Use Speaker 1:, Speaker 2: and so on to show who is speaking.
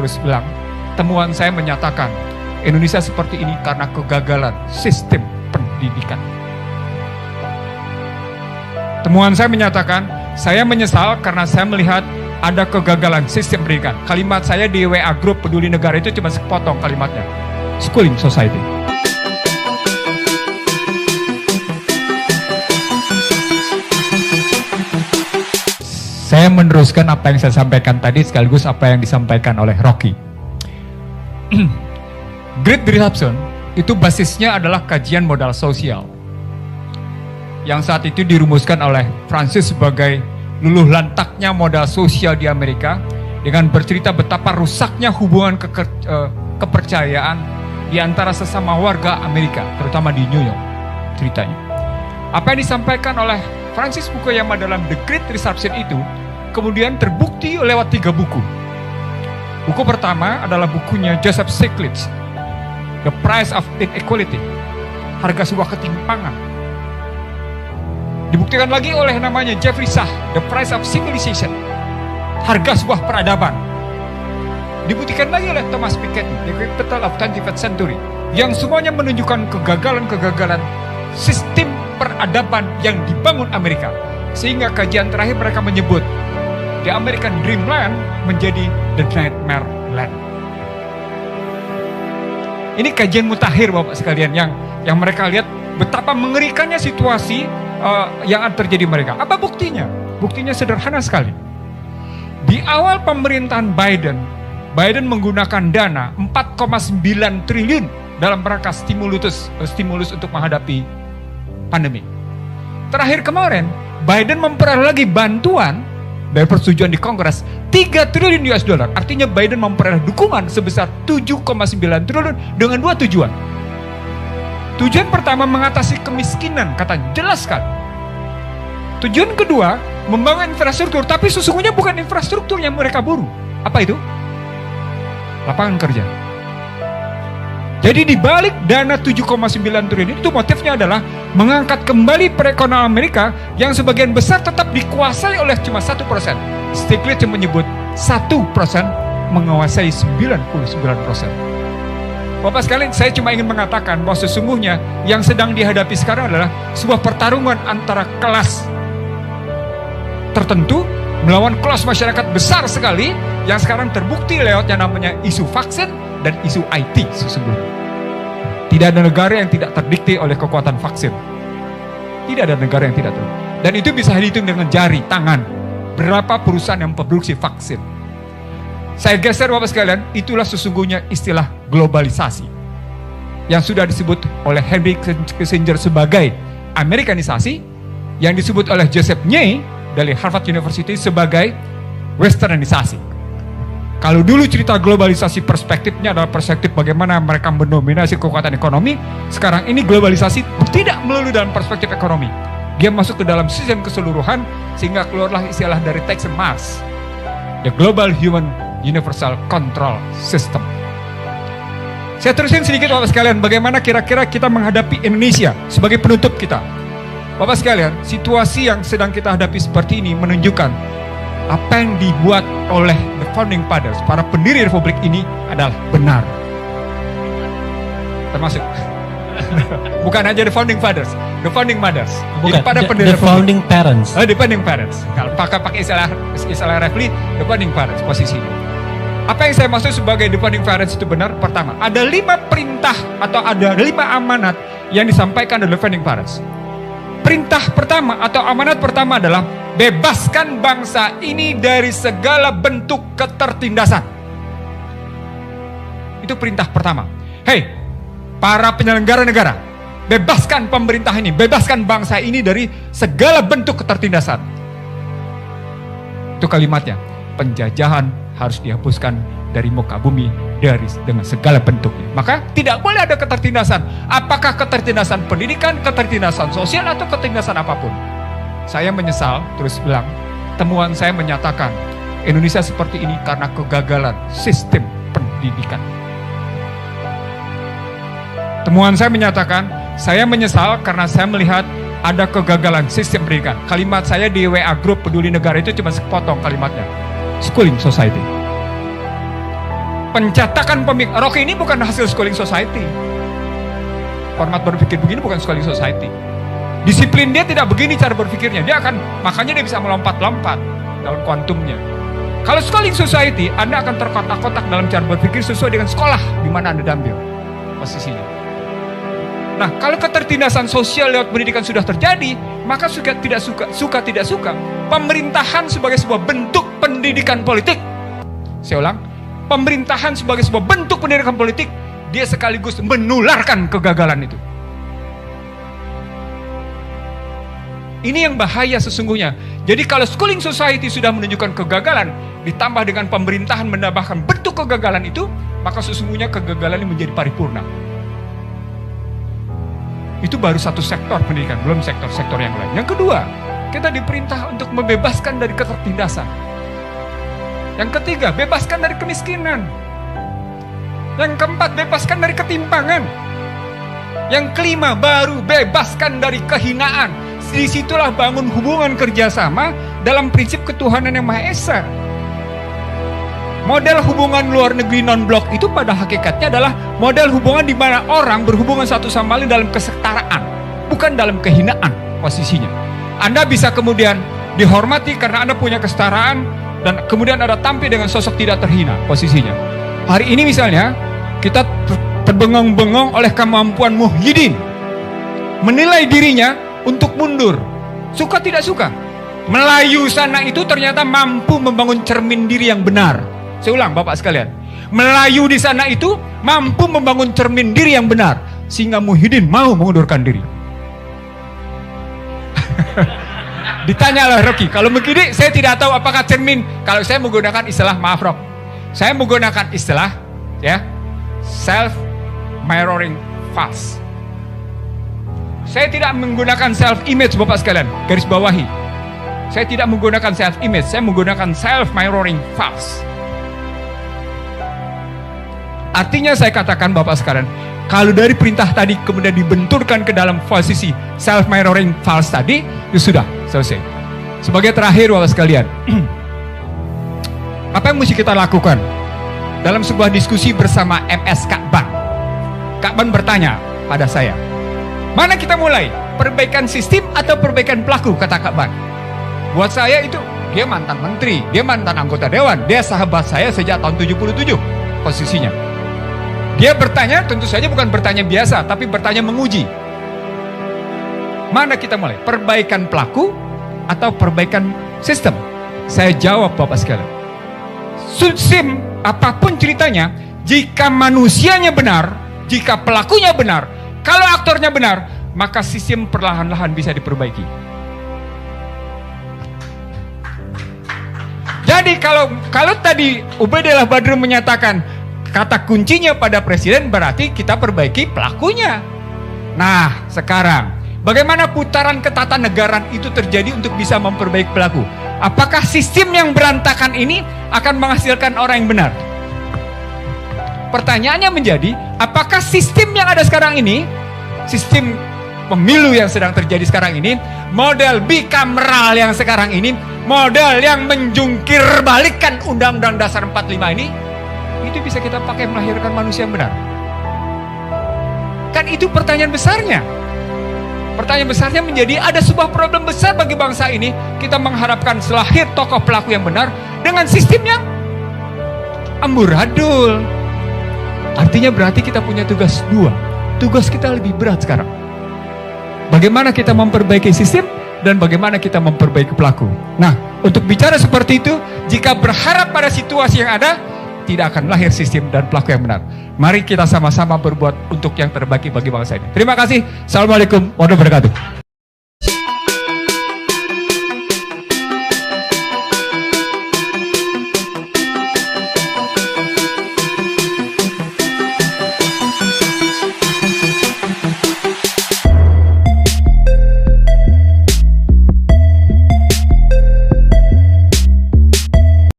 Speaker 1: terus bilang, temuan saya menyatakan Indonesia seperti ini karena kegagalan sistem pendidikan. Temuan saya menyatakan, saya menyesal karena saya melihat ada kegagalan sistem pendidikan. Kalimat saya di WA Group Peduli Negara itu cuma sepotong kalimatnya. Schooling Society. Saya meneruskan apa yang saya sampaikan tadi sekaligus apa yang disampaikan oleh Rocky. Great Disruption itu basisnya adalah kajian modal sosial yang saat itu dirumuskan oleh Francis sebagai luluh lantaknya modal sosial di Amerika dengan bercerita betapa rusaknya hubungan kepercayaan di antara sesama warga Amerika, terutama di New York ceritanya. Apa yang disampaikan oleh Francis Fukuyama dalam The Great Disruption itu kemudian terbukti lewat 3 buku. Buku pertama adalah bukunya Joseph Stiglitz, The Price of Inequality, harga sebuah ketimpangan. Dibuktikan lagi oleh namanya Jeffrey Sachs, The Price of Civilization, harga sebuah peradaban. Dibuktikan lagi oleh Thomas Piketty, The Capital of 21st Century, yang semuanya menunjukkan kegagalan-kegagalan sistem peradaban yang dibangun Amerika. Sehingga kajian terakhir mereka menyebut The American Dreamland menjadi The Nightmare Land. Ini kajian mutakhir Bapak sekalian yang mereka lihat betapa mengerikannya situasi yang terjadi mereka. Apa buktinya? Buktinya sederhana sekali. Di awal pemerintahan Biden menggunakan dana 4,9 triliun dalam rangka stimulus untuk menghadapi pandemi. Terakhir kemarin, Biden memperoleh lagi bantuan dari persetujuan di Kongres 3 triliun US dollar. Artinya Biden memperoleh dukungan sebesar 7,9 triliun dengan 2 tujuan. Tujuan pertama mengatasi kemiskinan, katanya jelas kan. Tujuan kedua membangun infrastruktur, tapi sesungguhnya bukan infrastruktur yang mereka buru. Apa itu? Lapangan kerja. Jadi di balik dana 7,9 triliun itu motifnya adalah mengangkat kembali perekonomian Amerika yang sebagian besar tetap dikuasai oleh cuma 1%. Stiglitz menyebut 1% menguasai 99%. Bapak sekalian, saya cuma ingin mengatakan bahwa sesungguhnya yang sedang dihadapi sekarang adalah sebuah pertarungan antara kelas tertentu melawan kelas masyarakat besar sekali yang sekarang terbukti lewat yang namanya isu vaksin dan isu IT sesungguhnya. Tidak ada negara yang tidak terdikte oleh kekuatan vaksin. Tidak ada negara yang tidak terdikte. Dan itu bisa dihitung dengan jari tangan berapa perusahaan yang memproduksi vaksin. Saya geser Bapak sekalian, itulah sesungguhnya istilah globalisasi yang sudah disebut oleh Henry Kissinger sebagai Amerikanisasi, yang disebut oleh Joseph Nye dari Harvard University sebagai Westernisasi. Kalau dulu cerita globalisasi perspektifnya adalah perspektif bagaimana mereka mendominasi kekuatan ekonomi, sekarang ini globalisasi tidak melulu dalam perspektif ekonomi. Dia masuk ke dalam sistem keseluruhan sehingga keluarlah istilah dari Jackson Mars, the Global Human Universal Control System. Saya terusin sedikit Bapak sekalian, bagaimana kira-kira kita menghadapi Indonesia sebagai penutup kita. Bapak sekalian, situasi yang sedang kita hadapi seperti ini menunjukkan apa yang dibuat oleh the Founding Fathers, para pendiri Republik ini adalah benar. Termasuk bukan hanya the Founding Fathers, the Founding Mothers.
Speaker 2: Bukan,
Speaker 1: pada
Speaker 2: the Founding Parents.
Speaker 1: The Founding Parents. Kalau pakai istilah Refli, the Founding Parents posisinya. Apa yang saya maksud sebagai the Founding Parents itu benar? Pertama, ada 5 perintah atau ada 5 amanat yang disampaikan oleh the Founding Parents. Perintah pertama atau amanat pertama adalah bebaskan bangsa ini dari segala bentuk ketertindasan. Itu perintah pertama. Hei, para penyelenggara negara, bebaskan pemerintah ini, bebaskan bangsa ini dari segala bentuk ketertindasan. Itu kalimatnya. Penjajahan harus dihapuskan dari muka bumi dengan segala bentuknya. Maka tidak boleh ada ketertindasan. Apakah ketertindasan pendidikan, ketertindasan sosial, atau ketertindasan apapun. Saya menyesal, terus bilang, temuan saya menyatakan Indonesia seperti ini karena kegagalan sistem pendidikan. Temuan saya menyatakan, saya menyesal karena saya melihat ada kegagalan sistem pendidikan. Kalimat saya di WA Group Peduli Negara itu cuma sepotong kalimatnya. Schooling Society. Pencetakan pemikiran. Rocky ini bukan hasil schooling society. Format berpikir begini bukan schooling society. Disiplin dia tidak begini cara berpikirnya. Makanya dia bisa melompat-lompat dalam kuantumnya. Kalau schooling society, Anda akan terkotak-kotak dalam cara berpikir sesuai dengan sekolah di mana Anda diambil posisinya. Nah, kalau ketertindasan sosial lewat pendidikan sudah terjadi, maka suka tidak suka, pemerintahan sebagai sebuah bentuk pendidikan politik. Saya ulang, pemerintahan sebagai sebuah bentuk pendidikan politik, dia sekaligus menularkan kegagalan itu. Ini yang bahaya sesungguhnya. Jadi kalau schooling society sudah menunjukkan kegagalan, ditambah dengan pemerintahan menambahkan bentuk kegagalan itu, maka sesungguhnya kegagalan ini menjadi paripurna. Itu baru satu sektor pendidikan, belum sektor-sektor yang lain. Yang kedua, kita diperintah untuk membebaskan dari ketertindasan. Yang ketiga, bebaskan dari kemiskinan. Yang keempat, bebaskan dari ketimpangan. Yang kelima, baru bebaskan dari kehinaan. Disitulah bangun hubungan kerjasama dalam prinsip ketuhanan yang Maha Esa. Model hubungan luar negeri non-blok itu pada hakikatnya adalah model hubungan di mana orang berhubungan satu sama lain dalam kesetaraan, bukan dalam kehinaan posisinya. Anda bisa kemudian dihormati karena Anda punya kesetaraan, dan kemudian Anda tampil dengan sosok tidak terhina posisinya. Hari ini misalnya, kita terbengong-bengong oleh kemampuan Muhyiddin menilai dirinya untuk mundur. Suka tidak suka, Melayu sana itu ternyata mampu membangun cermin diri yang benar. Saya ulang Bapak sekalian, Melayu di sana itu mampu membangun cermin diri yang benar, sehingga Muhyiddin mau mengundurkan diri. Ditanya oleh Rocky, kalau begini saya tidak tahu apakah cermin. Kalau saya menggunakan istilah, maaf Rock, saya menggunakan istilah ya, self mirroring false. Saya tidak menggunakan self image Bapak sekalian, garis bawahi. Saya tidak menggunakan self image, saya menggunakan self mirroring false. Artinya saya katakan Bapak sekalian, kalau dari perintah tadi kemudian dibenturkan ke dalam posisi self mirroring false tadi, itu sudah selesai. Sebagai terakhir Bapak sekalian, apa yang mesti kita lakukan dalam sebuah diskusi bersama MS Ka'ban? Ka'ban bertanya pada saya, mana kita mulai? Perbaikan sistem atau perbaikan pelaku? Kata Ka'ban. Buat saya itu, dia mantan menteri, dia mantan anggota dewan, dia sahabat saya sejak tahun 77 posisinya. Dia bertanya, tentu saja bukan bertanya biasa, tapi bertanya menguji. Mana kita mulai? Perbaikan pelaku atau perbaikan sistem? Saya jawab Bapak sekalian, sistem apapun ceritanya, jika manusianya benar, jika pelakunya benar, kalau aktornya benar, maka sistem perlahan-lahan bisa diperbaiki. Jadi kalau tadi Ubaidillah Badrun menyatakan kata kuncinya pada presiden, berarti kita perbaiki pelakunya. Nah, sekarang bagaimana putaran ketatanegaraan itu terjadi untuk bisa memperbaiki pelaku? Apakah sistem yang berantakan ini akan menghasilkan orang yang benar? Pertanyaannya menjadi, apakah sistem yang ada sekarang ini, sistem pemilu yang sedang terjadi sekarang ini, model bikameral yang sekarang ini, model yang menjungkir balikan Undang-Undang Dasar 45 ini, itu bisa kita pakai melahirkan manusia yang benar? Kan itu pertanyaan besarnya. Pertanyaan besarnya menjadi, ada sebuah problem besar bagi bangsa ini. Kita mengharapkan selahir tokoh pelaku yang benar dengan sistem yang amburadul. Artinya berarti kita punya tugas dua. Tugas kita lebih berat sekarang. Bagaimana kita memperbaiki sistem dan bagaimana kita memperbaiki pelaku. Nah, untuk bicara seperti itu, jika berharap pada situasi yang ada, tidak akan lahir sistem dan pelaku yang benar. Mari kita sama-sama berbuat untuk yang terbaik bagi bangsa ini. Terima kasih. Assalamualaikum warahmatullahi wabarakatuh.